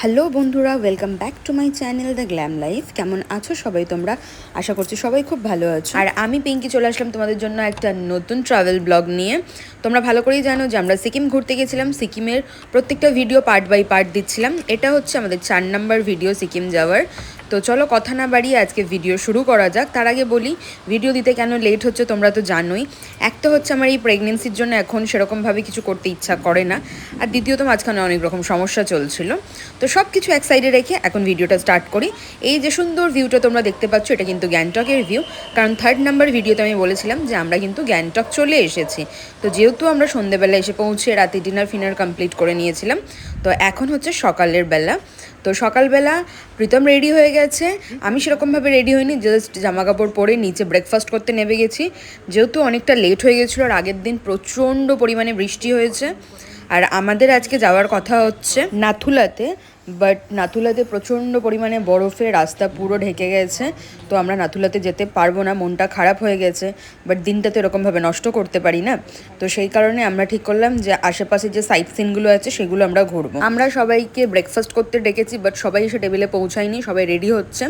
Hello বন্ধুরা, welcome back to my channel the glam life. কেমন আছো সবাই তোমরা? আশা করছি সবাই খুব ভালো আছো। আর আমি পিঙ্কি চলে আসলাম তোমাদের জন্য একটা নতুন ট্রাভেল ব্লগ নিয়ে। তোমরা ভালো করেই জানো যে আমরা সিকিম ঘুরতে গেছিলাম। সিকিমের প্রত্যেকটা ভিডিও পার্ট বাই পার্ট দিচ্ছিলাম। এটা হচ্ছে আমাদের 4 নম্বর ভিডিও সিকিম যাওয়ার। তো চলো কথা না বাড়িয়ে আজকে ভিডিও শুরু করা যাক। তার আগে বলি ভিডিও দিতে কেন লেট হচ্ছে তোমরা তো জানোই। এক তো হচ্ছে আমার এই প্রেগনেন্সির জন্য এখন সেরকমভাবে কিছু করতে ইচ্ছা করে না, আর দ্বিতীয়ত মাঝখানে অনেক রকম সমস্যা চলছিল। তো সব কিছু এক সাইডে রেখে এখন ভিডিওটা স্টার্ট করি। এই যে সুন্দর ভিউটা তোমরা দেখতে পাচ্ছ, এটা কিন্তু গ্যাংটকের ভিউ। কারণ 3rd নাম্বার ভিডিওতে আমি বলেছিলাম যে আমরা কিন্তু গ্যাংটক চলে এসেছি। তো যেহেতু আমরা সন্ধ্যেবেলা এসে পৌঁছে রাতে ডিনার ফিনার কমপ্লিট করে নিয়েছিলাম, তো এখন হচ্ছে সকালের বেলা। তো সকালবেলা প্রীতম রেডি হয়ে গেছে, আমি সেরকমভাবে রেডি হইনি, জাস্ট জামা কাপড় পরে নিচে ব্রেকফাস্ট করতে নেমে গেছি। যেহেতু অনেকটা লেট হয়ে গেছিলো আর আগের দিন প্রচণ্ড পরিমাণে বৃষ্টি হয়েছে। আর আমাদের আজকে যাওয়ার কথা হচ্ছে নাথুলাতে, বাট নাথুলাতে প্রচণ্ড পরিমাণে বরফে রাস্তা পুরো ঢেকে গেছে। তো আমরা নাথুলাতে যেতে পারবো না, মনটা খারাপ হয়ে গেছে, বাট দিনটা তো এরকমভাবে নষ্ট করতে পারি না। তো সেই কারণে আমরা ঠিক করলাম যে আশেপাশে যে সাইট সিনগুলো আছে সেগুলো আমরা ঘুরবো। আমরা সবাইকে ব্রেকফাস্ট করতে ডেকেছি, বাট সবাই এসে টেবিলে পৌঁছায়নি, সবাই রেডি হচ্ছে।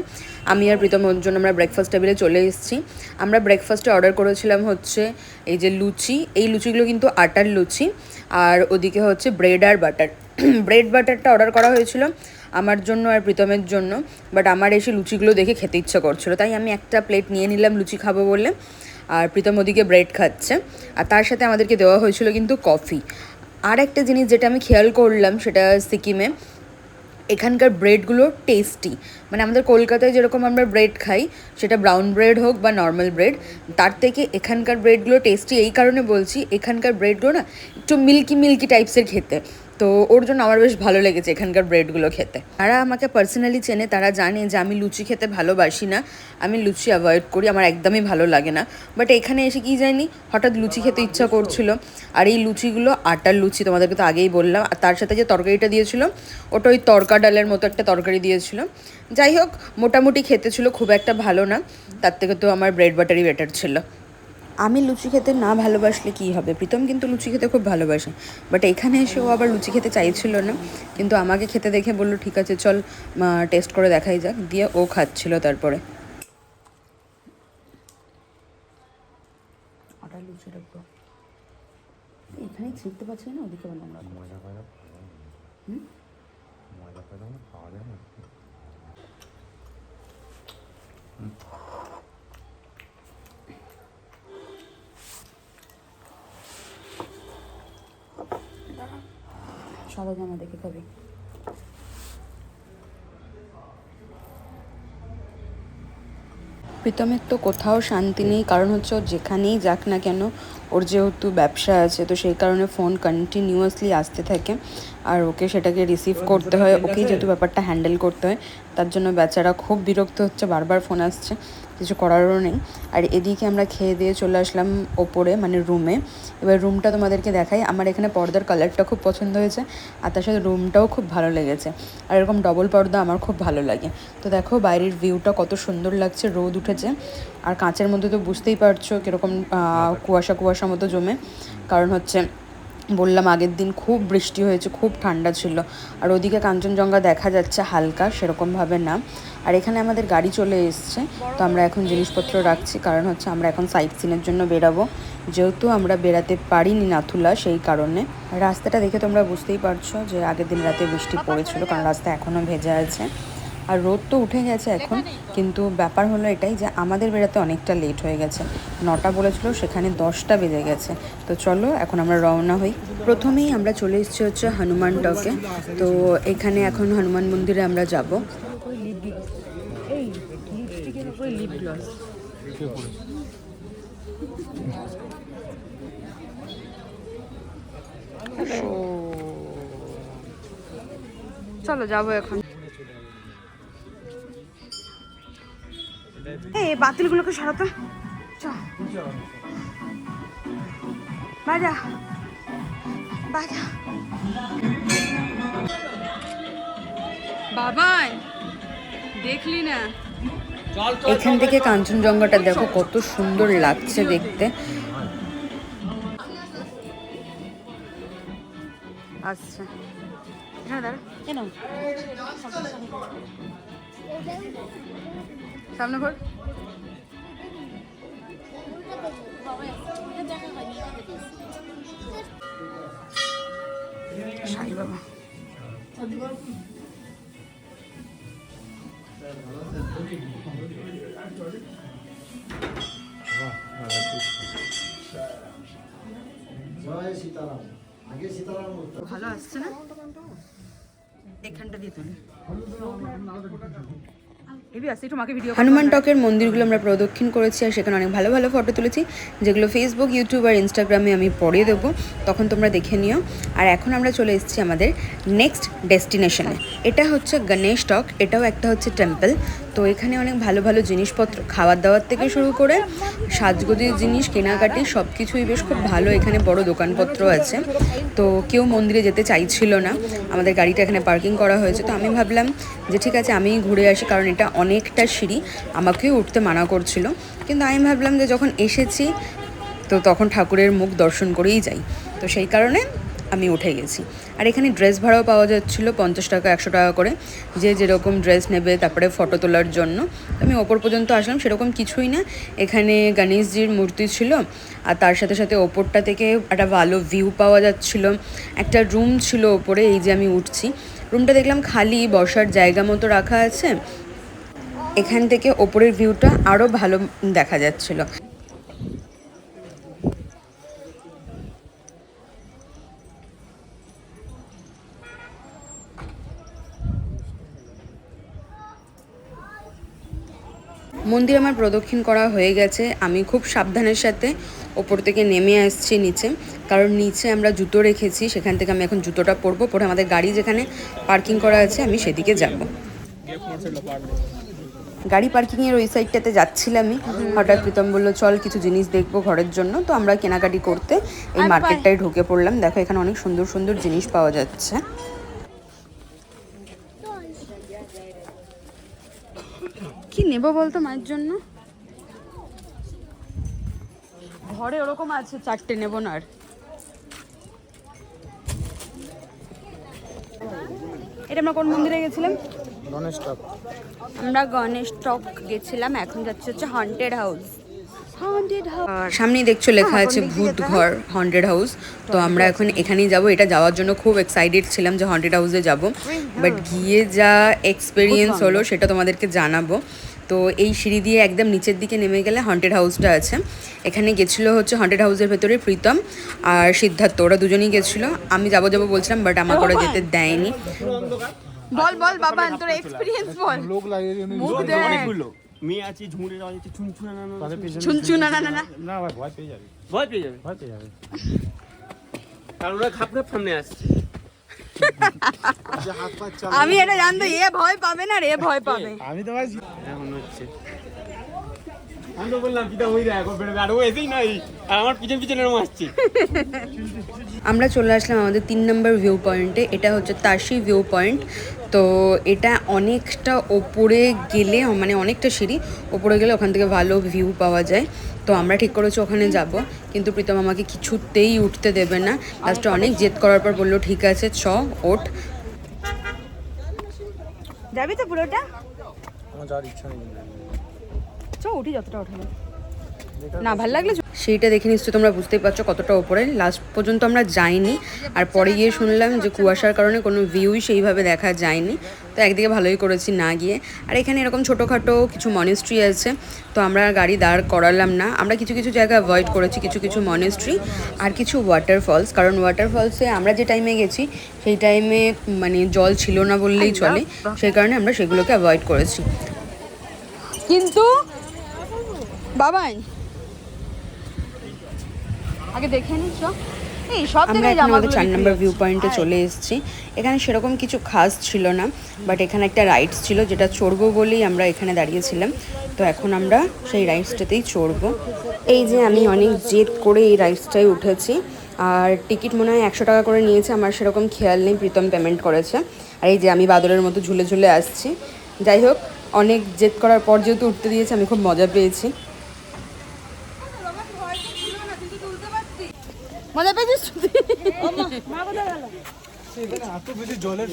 আমি আর প্রীতম ওর জন্য আমরা ব্রেকফাস্ট টেবিলে চলে এসেছি। আমরা ব্রেকফাস্টে অর্ডার করেছিলাম হচ্ছে এই যে লুচি, এই লুচিগুলো কিন্তু আটার লুচি, আর ওদিকে হচ্ছে ব্রেড আর বাটার। ব্রেড বাটারটা অর্ডার করা হয়েছিল আমার জন্য আর প্রীতমের জন্য, বাট আমার এসে লুচিগুলো দেখে খেতে ইচ্ছা করছিল, তাই আমি একটা প্লেট নিয়ে নিলাম লুচি খাবো বলে। আর প্রীতম ওদিকে ব্রেড খাচ্ছে, আর তার সাথে আমাদেরকে দেওয়া হয়েছিল কিন্তু কফি। আর একটা জিনিস যেটা আমি খেয়াল করলাম, সেটা সিকিমে এখানকার ব্রেডগুলো টেস্টি। মানে আমাদের কলকাতায় যেরকম আমরা ব্রেড খাই, সেটা ব্রাউন ব্রেড হোক বা নর্মাল ব্রেড, তার থেকে এখানকার ব্রেডগুলো টেস্টি। এই কারণে বলছি, এখানকার ব্রেডগুলো না একটু মিল্কি মিল্কি টাইপসের খেতে। তো ওর জন্য আমার বেশ ভালো লেগেছে এখানকার ব্রেডগুলো খেতে। যারা আমাকে পার্সোনালি চেনে তারা জানে যে আমি লুচি খেতে ভালোবাসি না, আমি লুচি অ্যাভয়েড করি, আমার একদমই ভালো লাগে না। বাট এখানে এসে কি জানি হঠাৎ লুচি খেতে ইচ্ছা করছিল। আর এই লুচিগুলো আটার লুচি, তোমাদেরকে তো আগেই বললাম। আর তার সাথে যে তরকারিটা দিয়েছিল ওটা ওই তরকা ডালের মতো একটা তরকারি দিয়েছিল। যাই হোক, মোটামুটি খেতে ছিল, খুব একটা ভালো না। তার থেকে তো আমার ব্রেড বাটারই বেটার ছিল। আমি লুচি খেতে না ভালোবাসলে কী হবে, প্রীতম কিন্তু লুচি খেতে খুব ভালোবাসে, বাট এখানে এসে ও আবার লুচি খেতে চাইছিল না। কিন্তু আমাকে খেতে দেখে বললো ঠিক আছে চল টেস্ট করে দেখাই যাক, দিয়ে ও খাচ্ছিল। তারপরে আটার লুচিটা পুরো এখানেই ছিঁড়তে পারছি না, ওদিকে নোংরা সাদা জামা দেখে খাবি। প্রীতমের তো কোথাও শান্তি নেই, কারণ হচ্ছে ও যেখানেই যাক না কেন, ওর যেহেতু ব্যবসা আছে, তো সেই কারণে ফোন কন্টিনিউয়াসলি আসতে থাকে, আর ওকে সেটাকে রিসিভ করতে হয়, ওকেই যেহেতু ব্যাপারটা হ্যান্ডেল করতে হয়, তার জন্য বেচারা খুব বিরক্ত হচ্ছে, বারবার ফোন আসছে, কিছু করারও নেই। আর এদিকে আমরা খেয়ে দিয়ে চলে আসলাম ওপরে, মানে রুমে। এবার রুমটা তোমাদেরকে দেখাই। আমার এখানে পর্দার কালারটা খুব পছন্দ হয়েছে, আর তার সাথে রুমটাও খুব ভালো লেগেছে। আর এরকম ডবল পর্দা আমার খুব ভালো লাগে। তো দেখো বাইরের ভিউটা কত সুন্দর লাগছে, রোদ উঠেছে, আর কাঁচের মধ্যে তো বুঝতেই পারছো কীরকম কুয়াশা কুয়াশা মতো জমে। কারণ হচ্ছে বললাম আগের দিন খুব বৃষ্টি হয়েছে, খুব ঠান্ডা ছিল। আর ওদিকে কাঞ্চনজঙ্ঘা দেখা যাচ্ছে হালকা, সেরকমভাবে না। আর এখানে আমাদের গাড়ি চলে এসছে, তো আমরা এখন জিনিসপত্র রাখছি, কারণ হচ্ছে আমরা এখন সাইট সিনের জন্য বেরাবো। যেহেতু আমরা বেরাতে পারিনি নাথুলা, সেই কারণে। রাস্তাটা দেখে তোমরা বুঝতেই পারছো যে আগের দিন রাতে বৃষ্টি পড়েছিল, কারণ রাস্তা এখনও ভেজা আছে। আর রোদ তো উঠে গেছে এখন, কিন্তু ব্যাপার হলো এটাই যে আমাদের বেরাতে অনেকটা লেট হয়ে গেছে। 9টা বলেছিল, সেখানে 10টা বেজে গেছে। তো চলো এখন আমরা রওনা হই। প্রথমেই আমরা চলে এসেছি হচ্ছে হনুমান টকে। তো এখানে এখন হনুমান মন্দিরে আমরা যাব। চলো যাবো এখন। এই বাতিলগুলোকে সরাতো, বাজা বাজা বাবাই, দেখলি না? এখান থেকে কাঞ্চনজঙ্ঘাটা দেখো কত সুন্দর লাগছে দেখতে। আচ্ছা এখানে দাঁড়া। সামনে ঘর সাই বাবা। ভালো আসছে না, এখানটা দিয়ে তুলি। হনুমান টকের মন্দিরগুলো আমরা প্রদক্ষিণ করেছি আর সেখানে অনেক ভালো ভালো ফটো তুলেছি, যেগুলো ফেসবুক, ইউটিউব আর ইনস্টাগ্রামে আমি পরে দেবো, তখন তোমরা দেখে নিও। আর এখন আমরা চলে এসেছি আমাদের নেক্সট ডেস্টিনেশনে। এটা হচ্ছে গণেশ টক, এটাও একটা হচ্ছে টেম্পল। তো এখানে অনেক ভালো ভালো জিনিসপত্র, খাবার দাবার থেকে শুরু করে সাজগোজের জিনিস, কেনাকাটি সব কিছুই বেশ খুব ভালো। এখানে বড় দোকানপত্র আছে। তো কেউ মন্দিরে যেতে চাইছিল না, আমাদের গাড়িটা এখানে পার্কিং করা হয়েছে। তো আমি ভাবলাম যে ঠিক আছে আমি ঘুরে আসি, কারণ এটা অনেকটা সিঁড়ি, আমাকেও উঠতে মানা করছিল। কিন্তু আমি ভাবলাম যে যখন এসেছি তো তখন ঠাকুরের মুখ দর্শন করেই যাই, তো সেই কারণে আমি উঠে গেছি। আর এখানে ড্রেস ভাড়াও পাওয়া যাচ্ছিলো 50 টাকা 100 টাকা করে, যে যেরকম ড্রেস নেবে। তারপরে ফটো তোলার জন্য আমি ওপর পর্যন্ত আসলাম, সেরকম কিছুই না। এখানে গণেশজির মূর্তি ছিল, আর তার সাথে সাথে ওপরটা থেকে একটা ভালো ভিউ পাওয়া যাচ্ছিলো। একটা রুম ছিল ওপরে, এই যে আমি উঠছি, রুমটা দেখলাম খালি, বসার জায়গা মতো রাখা আছে। এখান থেকে ওপরের ভিউটা আরও ভালো দেখা যাচ্ছিলো। মন্দির আমার প্রদক্ষিণ করা হয়ে গেছে। আমি খুব সাবধানের সাথে ওপর থেকে নেমে আসছি নিচে, কারণ নিচে আমরা জুতো রেখেছি। সেখান থেকে আমি এখন জুতোটা পরবো, পরে আমাদের গাড়ি যেখানে পার্কিং করা আছে আমি সেদিকে যাব। গাড়ি পার্কিংয়ের ওই সাইডটাতে যাচ্ছিলামই, হঠাৎ প্রীতম বললো চল কিছু জিনিস দেখবো ঘরের জন্য। তো আমরা কেনাকাটি করতে এই মার্কেটটায় ঢুকে পড়লাম। দেখো এখানে অনেক সুন্দর সুন্দর জিনিস পাওয়া যাচ্ছে। কি নেব বলতো মায়ের জন্য? ঘরে ওরকম আছে 4টে, নেব না আর। এটা আমরা কোন মন্দিরে গেছিলাম? গণেশ টক। আমরা গণেশ টক গেছিলাম, এখন যাচ্ছে হচ্ছে হন্টেড হাউস। সামনেই দেখছো লেখা আছে ভূত ঘর হন্টেড হাউস। তো আমরা এখন এখানেই যাব। এটা যাওয়ার জন্য খুব এক্সাইটেড ছিলাম যে হন্টেড হাউসে যাব, বাট গিয়ে যা এক্সপিরিয়েন্স হলো সেটা তোমাদেরকে জানাবো। তো এই সিঁড়ি দিয়ে একদম নিচের দিকে নেমে গেলে হন্টেড হাউসটা আছে। এখানে গেছিলো হচ্ছে হন্টেড হাউসের ভেতরে প্রীতম আর সিদ্ধার্থ, ওরা দুজনেই গেছিলো। আমি যাবো যাবো বলছিলাম, বাট আমাকে ওরা যেতে দেয়নি। বল বল বাবা, তোর এক্সপিরিয়েন্স বল। লোক লাগে মুখ দেখ, মেয়ে আছে, ঝুমুরে যাওয়া যাচ্ছে, ছুনছুনা না ছুনছুনা না না না না ভাই, ভয় পেয়ে যাবে, ভয় পেয়ে যাবে, ভয় পেয়ে যাবে। কারণ ওরা খাপ খাপ সামনে আসছে। হাত পা চাল, আমি এটা জানতো, এ ভয় পাবে না রে, ভয় পাবে। আমি তো ভাই এখন হচ্ছে আমি তো বললাম পিতা হয়ে যায়, এখন বেরোবে, আর ও এসেই নাই, আর আমার পিছন পিছনে এরকম আসছে। আমরা চলে আসলাম আমাদের 3 নম্বর ভিউ পয়েন্টে। এটা হচ্ছে তাশি ভিউ পয়েন্ট। তো এটা অনেকটা ওপরে গেলে, মানে অনেকটা সিঁড়ি ওপরে গেলে ওখান থেকে ভালো ভিউ পাওয়া যায়। তো আমরা ঠিক করেছি ওখানে যাব, কিন্তু প্রীতম আমাকে কিছুতেই উঠতে দেবে না। লাস্টে অনেক জেদ করার পর বললো ঠিক আছে চ ওঠ। যাবি তো পুরোটা? আমার যাওয়ার ইচ্ছা নেই। চ উঠি, যতটা ওঠাবো না, ভালো লাগলে সেইটা দেখে নিশ্চয়ই তোমরা বুঝতেই পারছো কতটা ওপরে। লাস্ট পর্যন্ত আমরা যাইনি, আর পরে গিয়ে শুনলাম যে কুয়াশার কারণে কোনো ভিউই সেইভাবে দেখা যায়নি। তো একদিকে ভালোই করেছি না গিয়ে। আর এখানে এরকম ছোটোখাটো কিছু মনেস্ট্রি আছে, তো আমরা গাড়ি দাঁড় করালাম না। আমরা কিছু কিছু জায়গা অ্যাভয়েড করেছি, কিছু কিছু মনেস্ট্রি আর কিছু ওয়াটারফলস। কারণ ওয়াটারফলসে আমরা যে টাইমে গেছি সেই টাইমে মানে জল ছিল না বললেই চলে, সেই কারণে আমরা সেগুলোকে অ্যাভয়েড করেছি। কিন্তু বাবাই আগে দেখে নি এই সব আমরা এখন আমাদের 4 নম্বর ভিউ পয়েন্টে চলে এসেছি। এখানে সেরকম কিছু খাস ছিল না, বাট এখানে একটা রাইডস ছিল যেটা চড়বো বলেই আমরা এখানে দাঁড়িয়েছিলাম। তো এখন আমরা সেই রাইডসটাতেই চড়বো। এই যে আমি অনেক জেদ করে এই রাইডসটাই উঠেছি, আর টিকিট মনে হয় 100 টাকা করে নিয়েছে, আমার সেরকম খেয়াল নেই, প্রীতম পেমেন্ট করেছে। আর এই যে আমি বাদরের মতো ঝুলে ঝুলে আসছি। যাই হোক, অনেক জেদ করার পর যেহেতু উঠতে দিয়েছে আমি খুব মজা পেয়েছি। মজা পেয়েছিস? এত বেশি জলের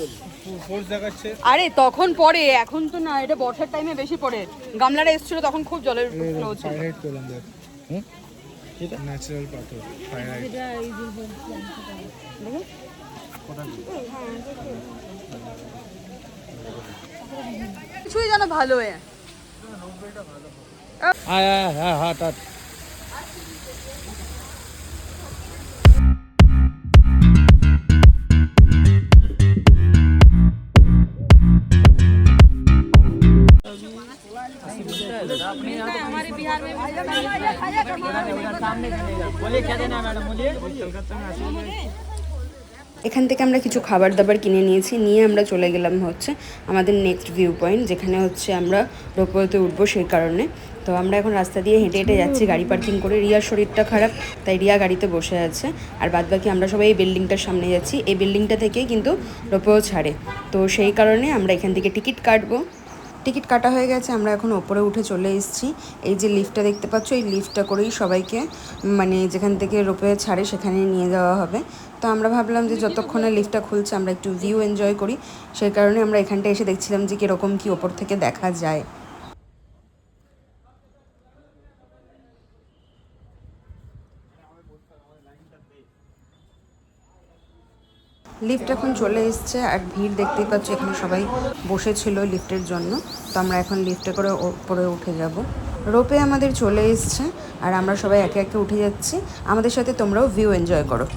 ফোর্স দেখাচ্ছে। আরে তখন পরে, এখন তো না, এটা বর্ষার টাইমে বেশি পড়ে। গামলাটা এসেছিল তখন খুব জলের ফ্লো ছিল। ফায়ারহাইট পেলাম দেখ। এটা ন্যাচারাল পাথর ফায়ারহাইট। কিছুই যেন ভালো হয়ে হ্যাঁ হাট হাট। এখান থেকে আমরা কিছু খাবার দাবার কিনে নিয়েছি, নিয়ে আমরা চলে গেলাম হচ্ছে আমাদের নেক্সট ভিউ পয়েন্ট, যেখানে হচ্ছে আমরা রোপওয়েতে উঠবো সেই কারণে। তো আমরা এখন রাস্তা দিয়ে হেঁটে হেঁটে যাচ্ছি গাড়ি পার্কিং করে। রিয়ার শরীরটা খারাপ, তাই রিয়া গাড়িতে বসে আছে, আর বাদবাকি আমরা সবাই এই বিল্ডিংটার সামনে যাচ্ছি। এই বিল্ডিংটা থেকেই কিন্তু রোপওয়ে ছাড়ে, তো সেই কারণে আমরা এখান থেকে টিকিট কাটবো। টিকিট কাটা হয়ে গেছে, আমরা এখন ওপরে উঠে চলে এসেছি। এই যে লিফটটা দেখতে পাচ্ছ, এই লিফটটা করেই সবাইকে মানে যেখান থেকে রোপওয়ে ছাড়ে সেখানে নিয়ে যাওয়া হবে। তো আমরা ভাবলাম যে যতক্ষণে লিফটটা খুলছে আমরা একটু ভিউ এনজয় করি, সেই কারণে আমরা এখানটা এসে দেখছিলাম যে কীরকম কী ওপর থেকে দেখা যায়। লিফট এখন চলে এসছে, আর ভিড় দেখতেই পাচ্ছ, এখানে সবাই বসেছিল লিফটের জন্য। তো আমরা এখন লিফটে করে ওপরে উঠে যাব। রোপে আমাদের চলে এসছে, আর আমরা সবাই একে একে উঠে যাচ্ছি। আমাদের সাথে তোমরাও ভিউ এনজয় করো।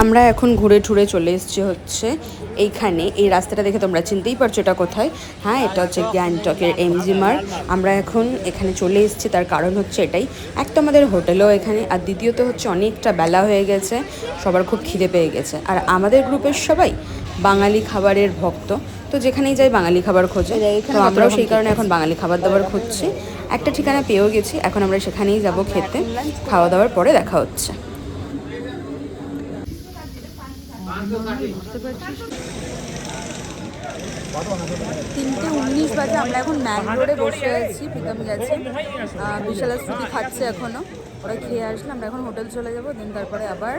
আমরা এখন ঘুরে ঠুরে চলে এসেছি হচ্ছে এইখানে। এই রাস্তাটা দেখে তোমরা চিনতেই পারছো এটা কোথায়। হ্যাঁ, এটা হচ্ছে গ্যাংটকের এমজি মার্গ। আমরা এখন এখানে চলে এসেছি, তার কারণ হচ্ছে এটাই, এক তো আমাদের হোটেলও এখানে, আর দ্বিতীয়ত হচ্ছে অনেকটা বেলা হয়ে গেছে, সবার খুব খিদে পেয়ে গেছে। আর আমাদের গ্রুপের সবাই বাঙালি খাবারের ভক্ত, তো যেখানেই যাই বাঙালি খাবার খোঁজে। তো আমরাও সেই কারণে এখন বাঙালি খাবার দাবার খুঁজছি। একটা ঠিকানা পেয়েও গেছি, এখন আমরা সেখানেই যাব খেতে। খাওয়া দাওয়ার পরে দেখা হচ্ছে। 3:19 বাজে, আমরা এখন ম্যান রোডে বসে আছি। প্রীতম গেছে, বিশাল আর শ্রুতি খাচ্ছে এখনো, ওরা খেয়ে আসলে আমরা এখন হোটেল চলে যাবো, দেন তারপরে আবার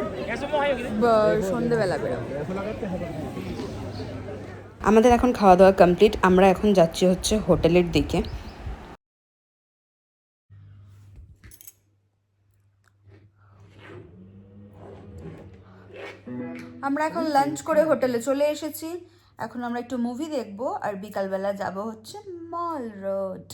সন্ধেবেলা বেরোবো। আমাদের এখন খাওয়া দাওয়া কমপ্লিট, আমরা এখন যাচ্ছি হচ্ছে হোটেলের দিকে। আমরা এখন লাঞ্চ করে হোটেলে চলে এসেছি। এখন আমরা একটু মুভি দেখবো, আর বিকালবেলা যাব হচ্ছে মল রোড।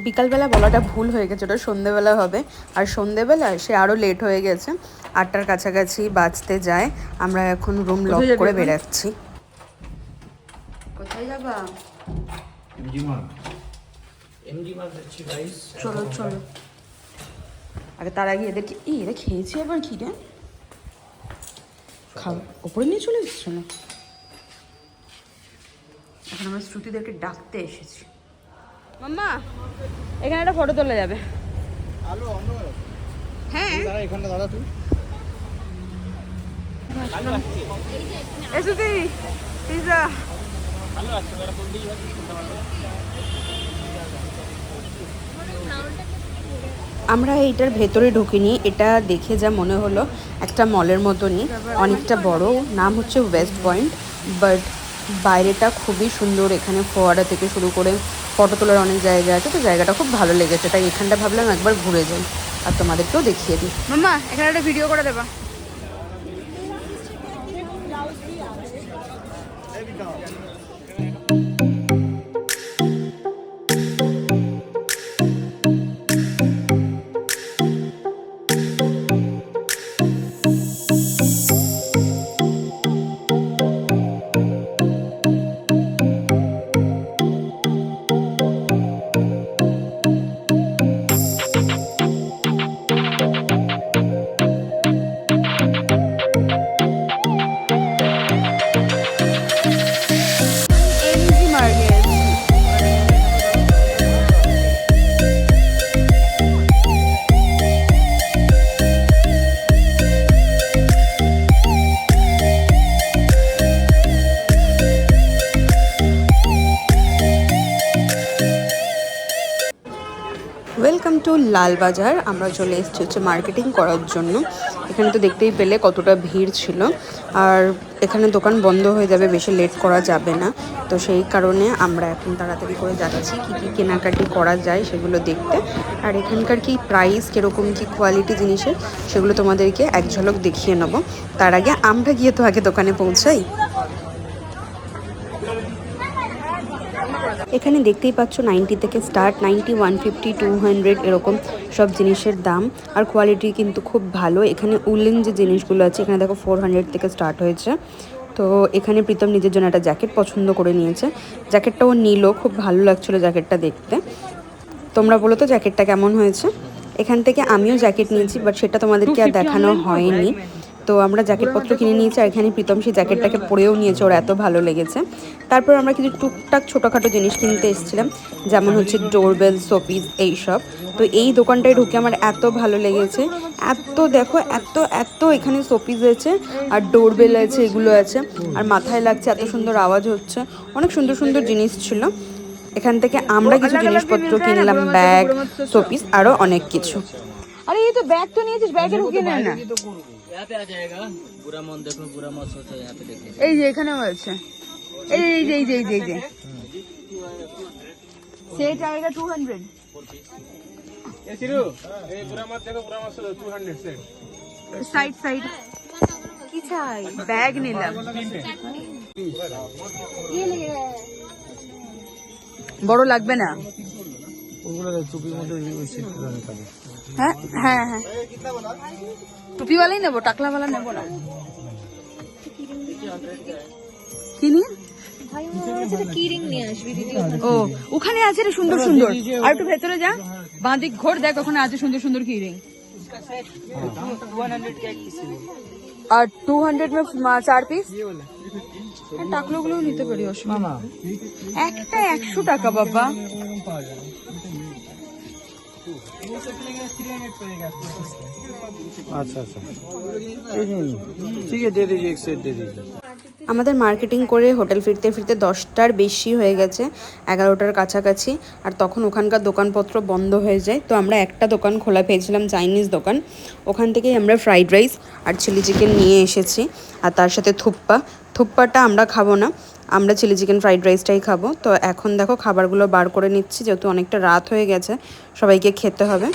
বিকালবেলা বলাটা ভুল হয়ে গেছে, ওটা সন্ধেবেলা হবে। আর সন্ধেবেলা সে আরও লেট হয়ে গেছে, 8টার কাছাকাছি বাজতে যায়। আমরা এখন রুম লক করে বেরাচ্ছি। কোথায় যাবা? চলো চলো। আগে তার আগে এদেরকে এরা খেয়েছে আবার কি রে খাও, ওপরে নিয়ে চলে এসছো না? এখন আমরা শ্রুতিদেরকে ডাকতে এসেছি। মাম্মা এখানে একটা ফটো তোলা যাবে। হ্যাঁ এখানে দাদা তুই শ্রুতি পিজা আমরা এইটার ভেতরে ঢুকিনি, এটা দেখে যা মনে হলো একটা মলের মতনই, অনেকটা বড়, নাম হচ্ছে ওয়েস্ট পয়েন্ট। বাট বাইরেটা খুবই সুন্দর, এখানে ফোয়ারা থেকে শুরু করে ফটো তোলার অনেক জায়গা আছে, তো জায়গাটা খুব ভালো লেগেছে, তাই এখানটা ভাবলাম একবার ঘুরে যাই আর তোমাদেরকেও দেখিয়ে দিই। মাম্মা এখানে একটা ভিডিও করে দেবা। Welcome to Lalbazar. আমরা চলে এসেছি হচ্ছে মার্কেটিং করার জন্য। এখানে তো দেখতেই পেলে কতটা ভিড় ছিল, আর এখানে দোকান বন্ধ হয়ে যাবে, বেশি লেট করা যাবে না, তো সেই কারণে আমরা এখন তাড়াতাড়ি করে যাচ্ছি কী কী কেনাকাটি করা যায় সেগুলো দেখতে। আর এখানকার কি প্রাইস, কীরকম কী কোয়ালিটি জিনিসের, সেগুলো তোমাদেরকে এক ঝলক দেখিয়ে নেবো। তার আগে আমরা গিয়ে তো আগে দোকানে পৌঁছাই। এখানে দেখতেই পাচ্ছ 90 থেকে স্টার্ট, 90, 150, 200 এরকম সব জিনিসের দাম, আর কোয়ালিটি কিন্তু খুব ভালো। এখানে উলেন যে জিনিসগুলো আছে, এখানে দেখো 400 থেকে স্টার্ট হয়েছে। তো এখানে প্রীতম নিজের জন্য একটা জ্যাকেট পছন্দ করে নিয়েছে, জ্যাকেটটাও নিল, খুব ভালো লাগছিলো জ্যাকেটটা দেখতে। তোমরা বলো তো জ্যাকেটটা কেমন হয়েছে? এখান থেকে আমিও জ্যাকেট নিয়েছি, বাট সেটা তোমাদেরকে আর দেখানো হয়নি। তো আমরা জ্যাকেটপত্র কিনে নিয়েছি, আর এখানে প্রীতম সেই জ্যাকেটটাকে পরেও নিয়েছে, ওর এত ভালো লেগেছে। তারপর আমরা কিছু টুকটাক ছোটোখাটো জিনিস কিনতে এসেছিলাম, যেমন হচ্ছে ডোরবেল, শোপিস, এইসব। তো এই দোকানটায় ঢুকে আমার এত ভালো লেগেছে, এত দেখো এত এত এখানে শোপিস আছে আর ডোরবেল আছে, এগুলো আছে, আর মাথায় লাগছে, এত সুন্দর আওয়াজ হচ্ছে, অনেক সুন্দর সুন্দর জিনিস ছিল। এখান থেকে আমরা কিছু জিনিসপত্র কিনলাম, ব্যাগ, শোপিস, আরও অনেক কিছু। আরে এই তো ব্যাগ তো নিয়েছিস, ব্যাগে ঢুকিয়ে নেয় না। यहाँ पे आ जाएगा, बुरा मन देखो, बुरा मत सोचो, यहाँ पे देखिए। এই যে এখানেও আছে, এই যে এই যে এই যে এই যে সেট আएगा 200। এ সিরু এই পুরা মাছ দেখো, পুরা মাছ 200 সেট। সাইড সাইড কি চাই? ব্যাগ নিলাম, বড় লাগবে না? ওগুলো টুপির মধ্যে সেট করে নিতে হবে। হ্যাঁ হ্যাঁ হ্যাঁ, টুপিওয়ালাই নেবো, টাকলাওয়ালা নেবো না। কি নিয়ে? ও ওখানে আছে রে সুন্দর সুন্দর, আর একটু ভেতরে যা, বাঁ দিক ঘোর, দেখ ওখানে আছে সুন্দর সুন্দর কি রিং। 100 का एक पीस है। আর 200 में 4 পিস। টাকলোগুলো নিতে পারি, অসুবিধা না। একটা 100 টাকা বাবা। अच्छा अच्छा ठीक है, दे दीजिए, एक सेट दे दीजिए। আমাদের মার্কেটিং করে হোটেল ফিরতে ফিরতে 10টার বেশি হয়ে গেছে, 11টার কাছাকাছি, আর তখন ওখানকার দোকানপত্র বন্ধ হয়ে যায়। তো আমরা একটা দোকান খোলা পেয়েছিলাম, চাইনিজ দোকান, ওখান থেকেই আমরা ফ্রাইড রাইস আর চিলি চিকেন নিয়ে এসেছি, আর তার সাথে থুপ্পাটা আমরা খাবো না, আমরা চিলি চিকেন ফ্রাইড রাইসটাই খাবো। তো এখন দেখো খাবারগুলো বার করে নিচ্ছি, যেহেতু অনেকটা রাত হয়ে গেছে, সবাইকে খেতে হবে।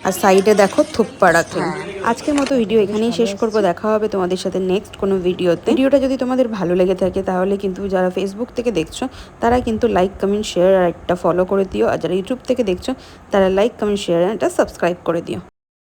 আর সাইডে দেখো থুপ্পা রাখলাম। আজকের মতো ভিডিও এখানেই শেষ করব। দেখা হবে তোমাদের সাথে নেক্সট কোনো ভিডিওতে। ভিডিওটা যদি তোমাদের ভালো লেগে থাকে তাহলে কিন্তু যারা ফেসবুক থেকে দেখছো তারা কিন্তু লাইক কমেন্ট শেয়ার আর একটা ফলো করে দিও, আর যারা ইউটিউব থেকে দেখছো তারা লাইক কমেন্ট শেয়ার আর একটা সাবস্ক্রাইব করে দিও।